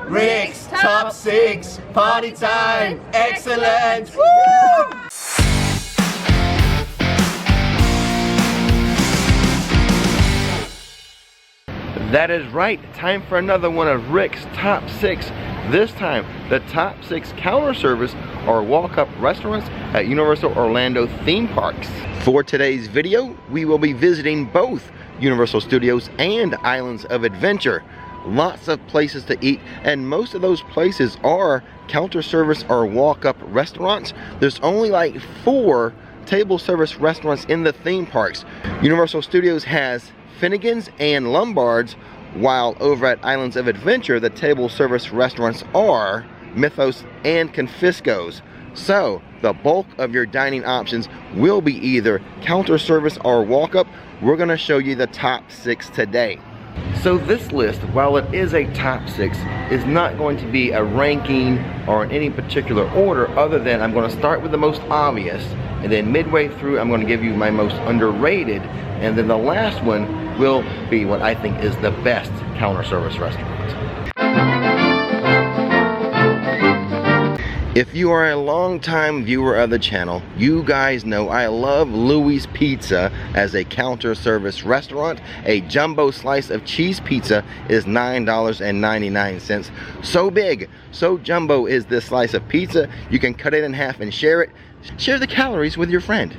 Rix Top 6 Party Time. Excellent. Woo! That is right, time for another one of Rix Top 6. This time, the top 6 counter service or walk-up restaurants at Universal Orlando theme parks. For today's video, we will be visiting both Universal Studios and Islands of Adventure. Lots of places to eat, and most of those places are counter service or walk-up restaurants. There's only like 4 table service restaurants in the theme parks. Universal Studios has Finnegan's and Lombard's, while over at Islands of Adventure, the table service restaurants are Mythos and Confisco's. So, the bulk of your dining options will be either counter service or walk-up. We're gonna show you the top 6 today. So this list, while it is a top 6, is not going to be a ranking or in any particular order, other than I'm gonna start with the most obvious, and then midway through I'm gonna give you my most underrated, and then the last one will be what I think is the best counter service restaurant. If you are a long-time viewer of the channel, you guys know I love Louie's Pizza as a counter service restaurant. A jumbo slice of cheese pizza is $9.99. So big, so jumbo is this slice of pizza, you can cut it in half and share it. Share the calories with your friend.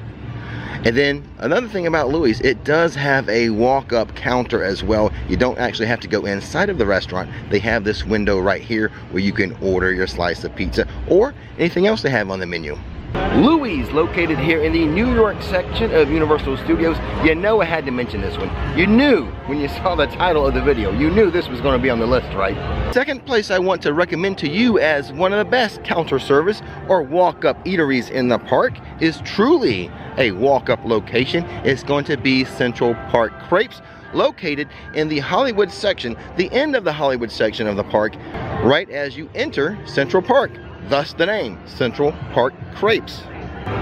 And then another thing about Louie's, it does have a walk-up counter as well. You don't actually have to go inside of the restaurant. They have this window right here where you can order your slice of pizza or anything else they have on the menu. Louie's, located here in the New York section of Universal Studios. You know I had to mention this one. You knew when you saw the title of the video, you knew this was going to be on the list, right? Second place I want to recommend to you as one of the best counter service or walk-up eateries in the park is truly a walk-up location. It's going to be Central Park Crepes, located in the Hollywood section, the end of the Hollywood section of the park, right as you enter Central Park. Thus the name, Central Park Crepes.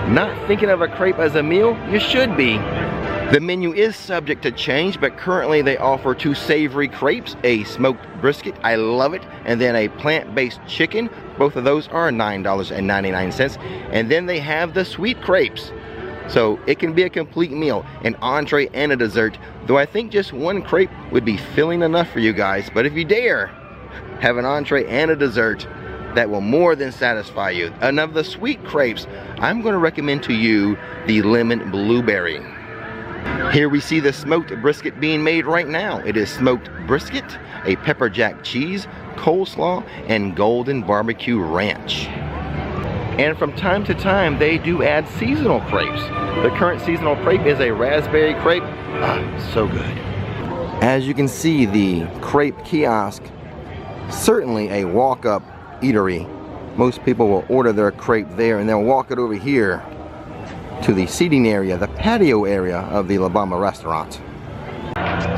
Not thinking of a crepe as a meal? You should be. The menu is subject to change, but currently they offer 2 savory crepes, a smoked brisket, I love it, and then a plant-based chicken. Both of those are $9.99. And then they have the sweet crepes. So it can be a complete meal, an entree and a dessert, though I think just 1 crepe would be filling enough for you guys. But if you dare have an entree and a dessert, that will more than satisfy you. And of the sweet crepes, I'm going to recommend to you the lemon blueberry. Here we see the smoked brisket being made right now. It is smoked brisket, a pepper jack cheese, coleslaw, and golden barbecue ranch. And from time to time, they do add seasonal crepes. The current seasonal crepe is a raspberry crepe. So good. As you can see, the crepe kiosk, certainly a walk-up eatery. Most people will order their crepe there and they'll walk it over here to the seating area, the patio area of the La Bamba restaurant.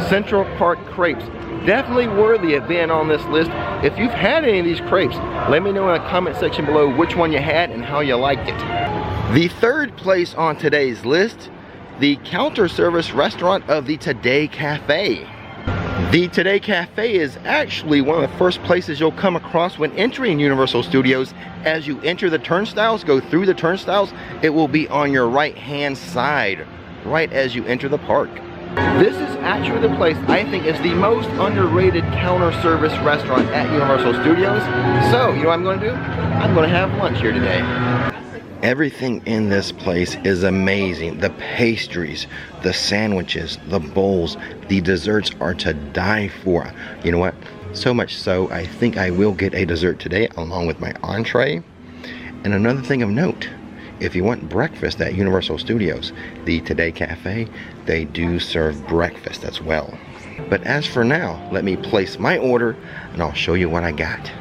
Central Park Crepes, definitely worthy of being on this list. If you've had any of these crepes, let me know in the comment section below which one you had and how you liked it. The third place on today's list, the counter service restaurant of the Today Cafe. The Today Cafe is actually one of the first places you'll come across when entering Universal Studios. As you enter the turnstiles, go through the turnstiles, it will be on your right-hand side, right as you enter the park. This is actually the place I think is the most underrated counter service restaurant at Universal Studios. So, you know what I'm going to do? I'm going to have lunch here today. Everything in this place is amazing. The pastries, the sandwiches, the bowls, the desserts are to die for. You know what? So much so, I think I will get a dessert today along with my entree. And another thing of note, if you want breakfast at Universal Studios, the Today Cafe, they do serve breakfast as well. But as for now, let me place my order and I'll show you what I got.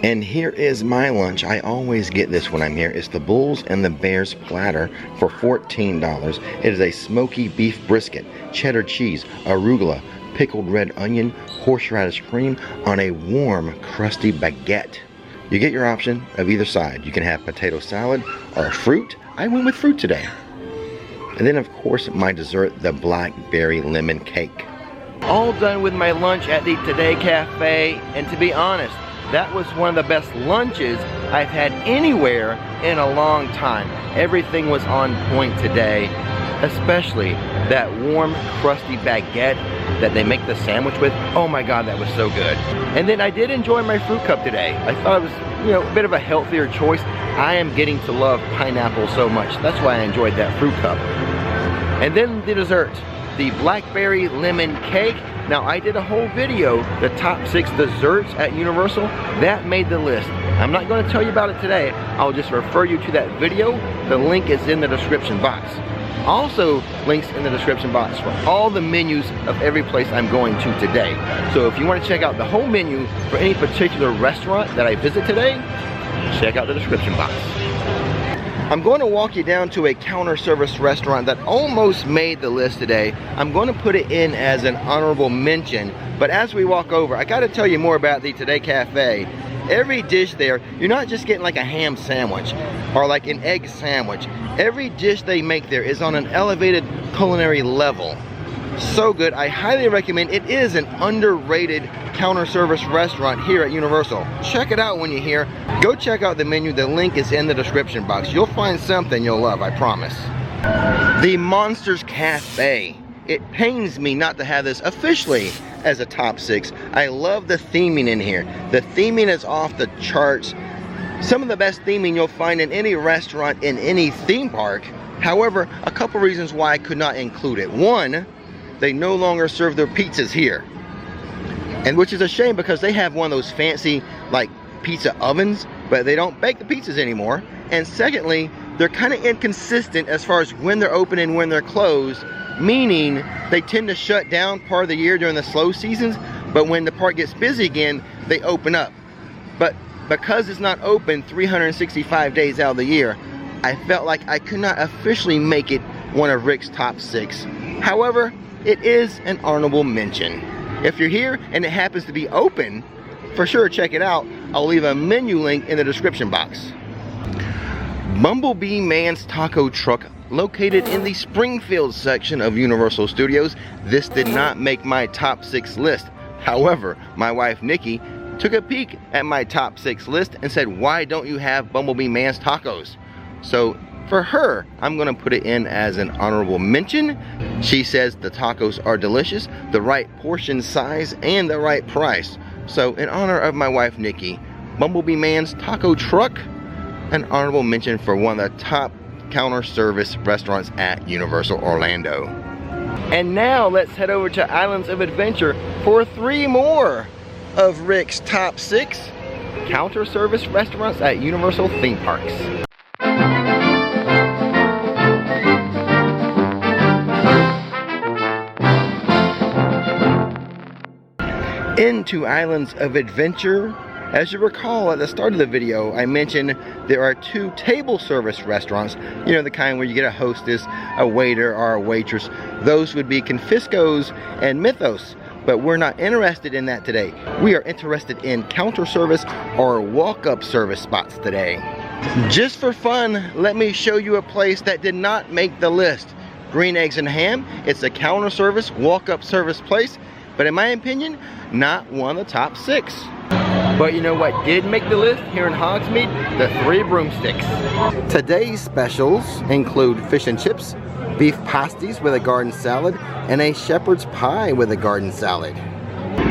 And here is my lunch. I always get this when I'm here. It's the Bulls and the Bears platter for $14. It is a smoky beef brisket, cheddar cheese, arugula, pickled red onion, horseradish cream on a warm, crusty baguette. You get your option of either side. You can have potato salad or fruit. I went with fruit today. And then of course my dessert, the blackberry lemon cake. All done with my lunch at the Today Cafe, and to be honest, that was one of the best lunches I've had anywhere in a long time. Everything was on point today, especially that warm, crusty baguette that they make the sandwich with. Oh my God, that was so good. And then I did enjoy my fruit cup today. I thought it was, you know, a bit of a healthier choice. I am getting to love pineapple so much. That's why I enjoyed that fruit cup. And then the dessert, the blackberry lemon cake. Now I did a whole video, the top 6 desserts at Universal. That made the list. I'm not going to tell you about it today. I'll just refer you to that video. The link is in the description box. Also, links in the description box for all the menus of every place I'm going to today. So if you want to check out the whole menu for any particular restaurant that I visit today, check out the description box. I'm going to walk you down to a counter service restaurant that almost made the list today. I'm going to put it in as an honorable mention, but as we walk over, I got to tell you more about the Today Cafe. Every dish there, you're not just getting like a ham sandwich or like an egg sandwich. Every dish they make there is on an elevated culinary level. So good. I highly recommend. It is an underrated counter service restaurant here at Universal. Check it out when you're here. Go check out the menu. The link is in the description box. You'll find something you'll love, I promise. The Monsters Cafe. It pains me not to have this officially as a top 6. I love the theming in here. The theming is off the charts. Some of the best theming you'll find in any restaurant in any theme park. However, a couple reasons why I could not include it. One, they no longer serve their pizzas here. And which is a shame because they have one of those fancy like pizza ovens, but they don't bake the pizzas anymore. And secondly, they're kind of inconsistent as far as when they're open and when they're closed, meaning they tend to shut down part of the year during the slow seasons, but when the park gets busy again, they open up. But because it's not open 365 days out of the year, I felt like I could not officially make it one of Rick's top 6. However, it is an honorable mention. If you're here and it happens to be open, for sure check it out. I'll leave a menu link in the description box. Bumblebee Man's Taco Truck, located in the Springfield section of Universal Studios. This did not make my top 6 list. However, my wife Nikki took a peek at my top 6 list and said, why don't you have Bumblebee Man's Tacos? So for her, I'm gonna put it in as an honorable mention. She says the tacos are delicious, the right portion size, and the right price. So in honor of my wife Nikki, Bumblebee Man's Taco Truck, an honorable mention for one of the top counter service restaurants at Universal Orlando. And now let's head over to Islands of Adventure for 3 more of Rick's top 6 counter service restaurants at Universal theme parks. Into Islands of Adventure. As you recall, at the start of the video, I mentioned there are 2 table service restaurants. You know, the kind where you get a hostess, a waiter, or a waitress. Those would be Confisco's and Mythos. But we're not interested in that today. We are interested in counter service or walk-up service spots today. Just for fun, let me show you a place that did not make the list. Green Eggs and Ham. It's a counter service, walk-up service place. But in my opinion, not one of the top 6. But you know what did make the list here in Hogsmeade? The 3 Broomsticks. Today's specials include fish and chips, beef pasties with a garden salad, and a shepherd's pie with a garden salad.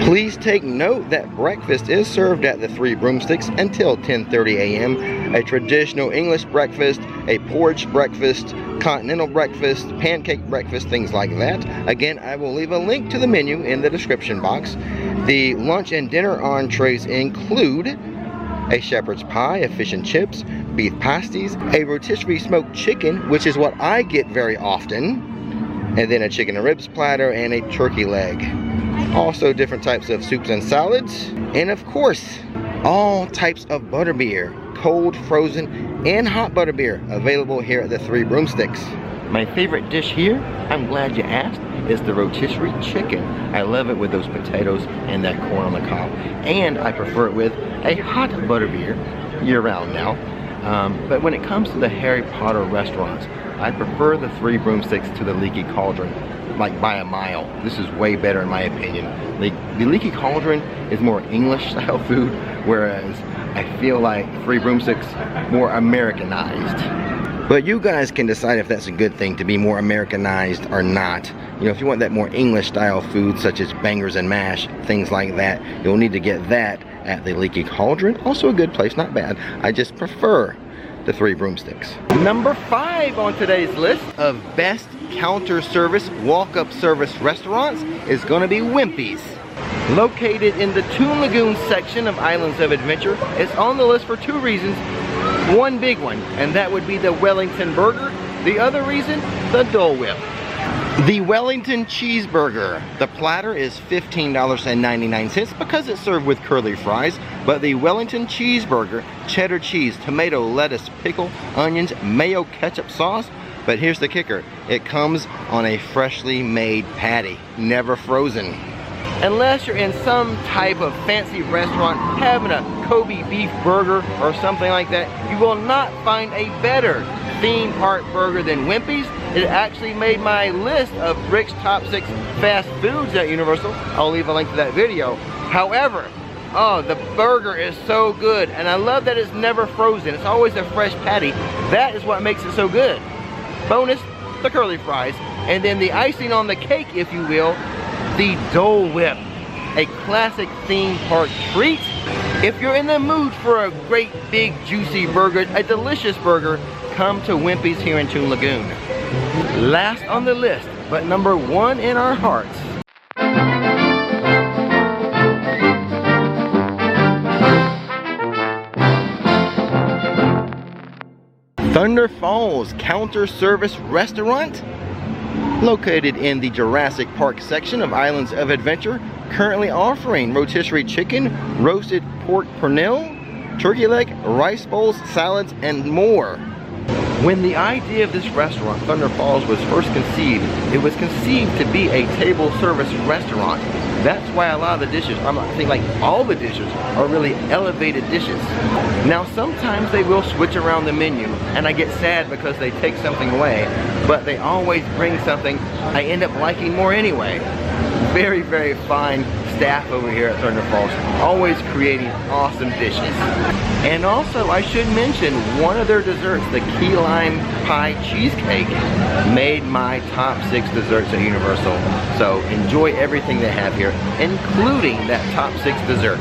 Please take note that breakfast is served at the 3 Broomsticks until 10:30 a.m. A traditional English breakfast, a porch breakfast, continental breakfast, pancake breakfast, things like that. Again, I will leave a link to the menu in the description box. The lunch and dinner entrees include a shepherd's pie, a fish and chips, beef pasties, a rotisserie smoked chicken, which is what I get very often, and then a chicken and ribs platter and a turkey leg. Also different types of soups and salads, and of course, all types of butterbeer, cold, frozen, and hot butterbeer available here at the 3 Broomsticks. My favorite dish here, I'm glad you asked, is the rotisserie chicken. I love it with those potatoes and that corn on the cob. And I prefer it with a hot butterbeer year round now. But when it comes to the Harry Potter restaurants, I prefer the Three Broomsticks to the Leaky Cauldron, like by a mile. This is way better in my opinion. The Leaky Cauldron is more English style food, whereas I feel like Three Broomsticks more Americanized. But you guys can decide if that's a good thing to be more Americanized or not. You know, if you want that more English style food such as bangers and mash, things like that, you'll need to get that at the Leaky Cauldron. Also a good place, not bad. I just prefer the Three Broomsticks. Number 5 on today's list of best counter service, walk-up service restaurants is going to be Wimpy's. Located in the Toon Lagoon section of Islands of Adventure, it's on the list for 2 reasons. One big one, and that would be the Wellington Burger. The other reason, the Dole Whip. The Wellington Cheeseburger. The platter is $15.99 because it's served with curly fries, but the Wellington Cheeseburger, cheddar cheese, tomato, lettuce, pickle, onions, mayo, ketchup sauce. But here's the kicker, it comes on a freshly made patty, never frozen. Unless you're in some type of fancy restaurant having a Kobe beef burger or something like that, you will not find a better theme park burger than Wimpy's. It actually made my list of Rick's top 6 fast foods at Universal. I'll leave a link to that video. However, oh, the burger is so good, and I love that it's never frozen. It's always a fresh patty. That is what makes it so good. Bonus, the curly fries, and then the icing on the cake, if you will, the Dole Whip, a classic theme park treat. If you're in the mood for a great big juicy burger, a delicious burger, come to Wimpy's here in Toon Lagoon. Last on the list, but number 1 in our hearts. Thunder Falls Counter Service Restaurant, located in the Jurassic Park section of Islands of Adventure, currently offering rotisserie chicken, roasted pork pernil, turkey leg, rice bowls, salads, and more. When the idea of this restaurant, Thunder Falls, was first conceived, it was conceived to be a table service restaurant. That's why a lot of the dishes, I'm not saying like all the dishes, are really elevated dishes. Now sometimes they will switch around the menu and I get sad because they take something away, but they always bring something I end up liking more anyway. Very, very fine staff over here at Thunder Falls, always creating awesome dishes. And also I should mention one of their desserts, the key lime pie cheesecake, made my top 6 desserts at Universal. So enjoy everything they have here, including that top 6 dessert.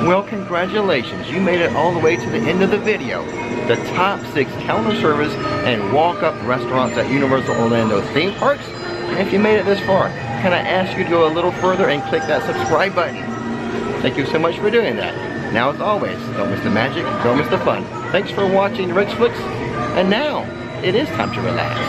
Well, congratulations, you made it all the way to the end of the video. The top 6 counter service and walk-up restaurants at Universal Orlando theme parks. And if you made it this far, can I ask you to go a little further and click that subscribe button? Thank you so much for doing that. Now as always, don't miss the magic, don't miss the fun. Thanks for watching Rix Flix, and now it is time to relax.